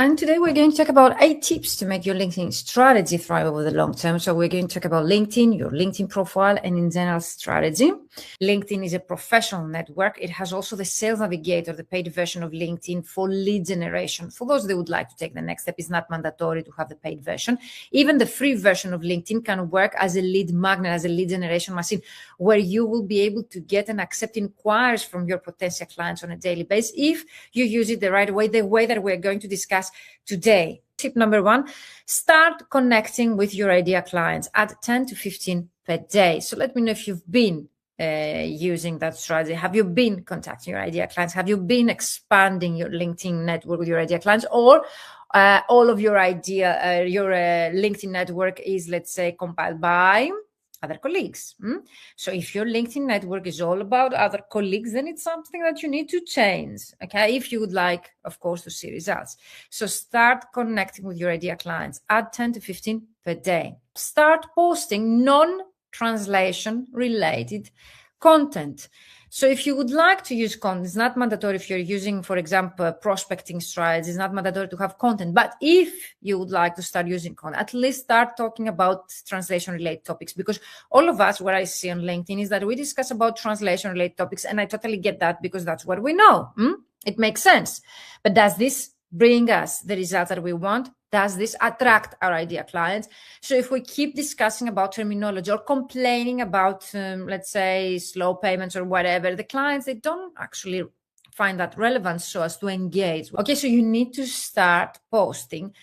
And today we're going to talk about 8 tips to make your LinkedIn strategy thrive over the long term. So we're going to talk about LinkedIn, your LinkedIn profile, and in general strategy. LinkedIn is a professional network. It has also the Sales Navigator, the paid version of LinkedIn for lead generation. For those that would like to take the next step, it's not mandatory to have the paid version. Even the free version of LinkedIn can work as a lead magnet, as a lead generation machine, where you will be able to get and accept inquiries from your potential clients on a daily basis if you use it the right way, the way that we're going to discuss today. Tip number 1, start connecting with your ideal clients at 10 to 15 per day. So let me know if you've been using that strategy. Have you been contacting your ideal clients? Have you been expanding your LinkedIn network with your ideal clients? Or all of your LinkedIn network is, let's say, compiled by other colleagues. So if your LinkedIn network is all about other colleagues, then it's something that you need to change, okay? If you would like, of course, to see results. So start connecting with your ideal clients at 10 to 15 per day. Start posting non-translation related content. So if you would like to use content, it's not mandatory if you're using, for example, prospecting strategies, it's not mandatory to have content. But if you would like to start using content, at least start talking about translation-related topics. Because all of us, what I see on LinkedIn is that we discuss about translation-related topics, and I totally get that because that's what we know. It makes sense. But does this bring us the results that we want? Does this attract our ideal clients? So if we keep discussing about terminology or complaining about, let's say, slow payments or whatever, the clients, they don't actually find that relevant so as to engage. Okay, so you need to start posting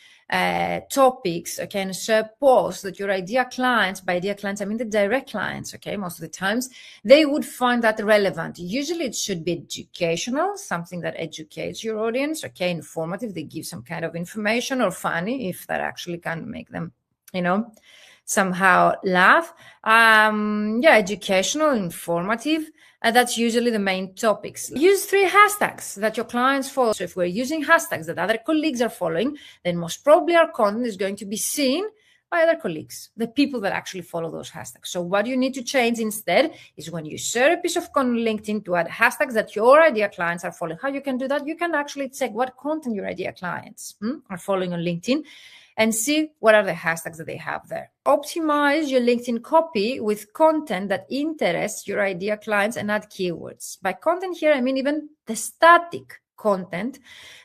topics, okay, and share posts that your ideal clients, by ideal clients, I mean the direct clients, okay, most of the times, they would find that relevant. Usually it should be educational, something that educates your audience, okay, informative, they give some kind of information, or funny, if that actually can make them, somehow laugh. Educational, informative. That's usually the main topics. Use 3 hashtags that your clients follow. So if we're using hashtags that other colleagues are following, then most probably our content is going to be seen by other colleagues, the people that actually follow those hashtags. So what you need to change instead is when you share a piece of content on LinkedIn to add hashtags that your ideal clients are following. How you can do that? You can actually check what content your ideal clients are following on LinkedIn and see what are the hashtags that they have there. Optimize your LinkedIn copy with content that interests your ideal clients and add keywords. By content here, I mean even the static content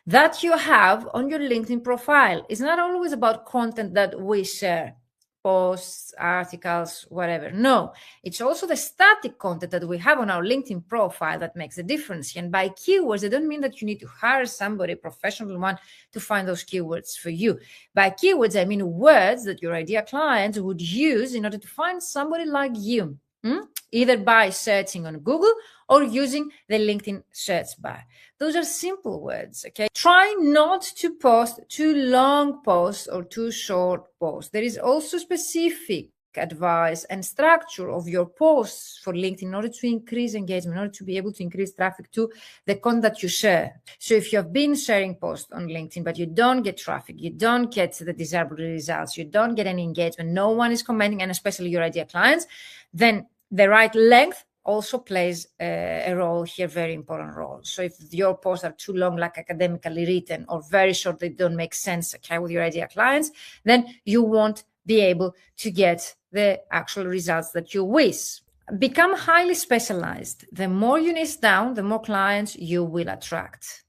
that you have on your LinkedIn profile. It's not always about content that we share, posts, articles, whatever. No, it's also the static content that we have on our LinkedIn profile that makes a difference. And by keywords, it doesn't mean that you need to hire somebody, a professional one, to find those keywords for you. By keywords, I mean words that your ideal clients would use in order to find somebody like you, either by searching on Google or using the LinkedIn search bar. Those are simple words, okay? Try not to post too long posts or too short posts. There is also specific advice and structure of your posts for LinkedIn in order to increase engagement, in order to be able to increase traffic to the content that you share. So if you have been sharing posts on LinkedIn, but you don't get traffic, you don't get the desirable results, you don't get any engagement, no one is commenting, and especially your ideal clients, then the right length also plays a role here, very important role. So if your posts are too long, like academically written, or very short, they don't make sense, okay, with your ideal clients, then you won't be able to get the actual results that you wish. Become highly specialized. The more you niche down, the more clients you will attract.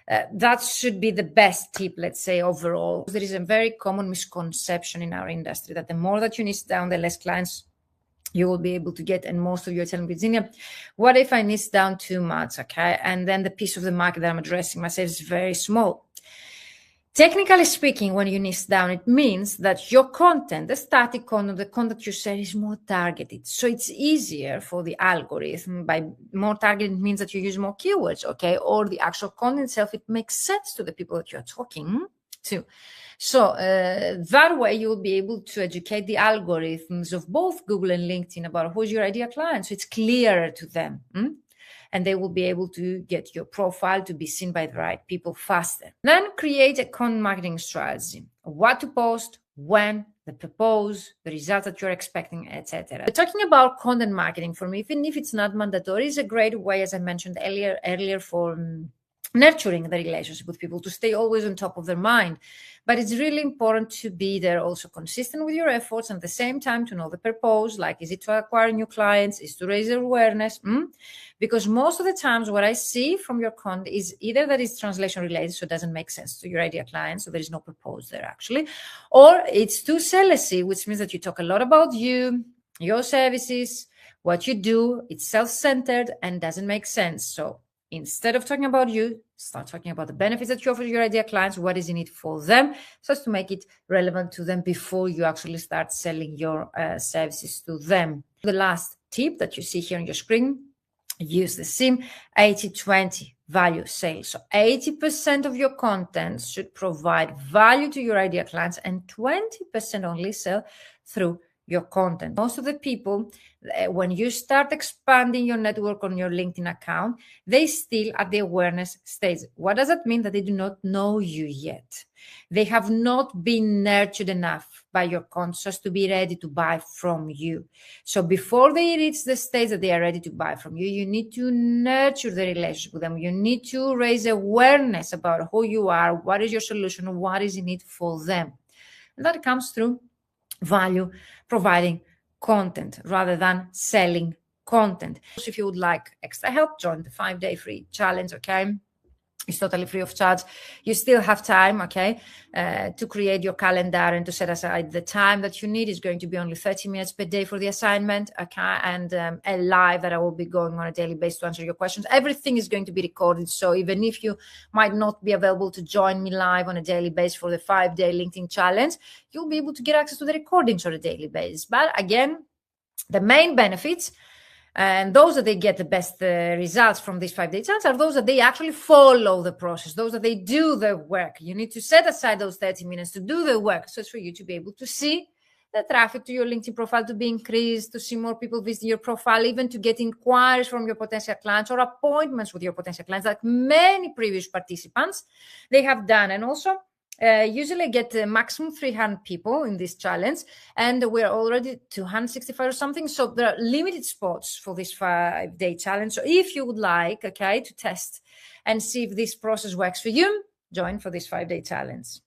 That should be the best tip, let's say, overall. There is a very common misconception in our industry that the more that you niche down, the less clients you will be able to get. And most of you are telling Virginia, what if I niche down too much, okay? And then the piece of the market that I'm addressing myself is very small. Technically speaking, when you niche down, it means that your content, the static content, the content you share is more targeted. So it's easier for the algorithm. By more targeted, it means that you use more keywords, okay? Or the actual content itself, it makes sense to the people that you're talking to. So that way you will be able to educate the algorithms of both Google and LinkedIn about who's your ideal client. So it's clearer to them. And they will be able to get your profile to be seen by the right people faster. Then create a content marketing strategy. What to post, when, the purpose, the results that you're expecting, etc. Talking about content marketing, for me, even if it's not mandatory, is a great way, as I mentioned earlier for nurturing the relationship with people, to stay always on top of their mind. But it's really important to be there, also consistent with your efforts, and at the same time to know the purpose, like, is it to acquire new clients, is to raise awareness? Because most of the times what I see from your content is either that it's translation related, so it doesn't make sense to your ideal client, so there is no purpose there actually, or it's too salesy, which means that you talk a lot about you, your services, what you do, it's self-centered and doesn't make sense. So instead of talking about you, start talking about the benefits that you offer your ideal clients, what is in it for them, so as to make it relevant to them before you actually start selling your services to them. The last tip that you see here on your screen, use the SIM 80-20 value sales. So 80% of your content should provide value to your ideal clients, and 20% only sell through your content. Most of the people, when you start expanding your network on your LinkedIn account, they still at the awareness stage. What does that mean? That they do not know you yet. They have not been nurtured enough by your content to be ready to buy from you. So before they reach the stage that they are ready to buy from you, you need to nurture the relationship with them. You need to raise awareness about who you are, what is your solution, what is in it for them. And that comes through value providing content rather than selling content. So if you would like extra help, join the 5-day free challenge, okay? It's totally free of charge. You still have time, okay, to create your calendar and to set aside the time that you need. Is going to be only 30 minutes per day for the assignment, okay, and a live that I will be going on a daily basis to answer your questions. Everything is going to be recorded, so even if you might not be available to join me live on a daily basis for the 5-day LinkedIn challenge, you'll be able to get access to the recordings on a daily basis. But again, the main benefits, and those that they get the best results from this 5-day challenge, are those that they actually follow the process, those that they do the work. You need to set aside those 30 minutes to do the work. So it's for you to be able to see the traffic to your LinkedIn profile to be increased, to see more people visit your profile, even to get inquiries from your potential clients or appointments with your potential clients, like many previous participants they have done. And also, usually get maximum 300 people in this challenge, and we're already 265 or something. So there are limited spots for this 5-day challenge. So if you would like, okay, to test and see if this process works for you, join for this 5-day challenge.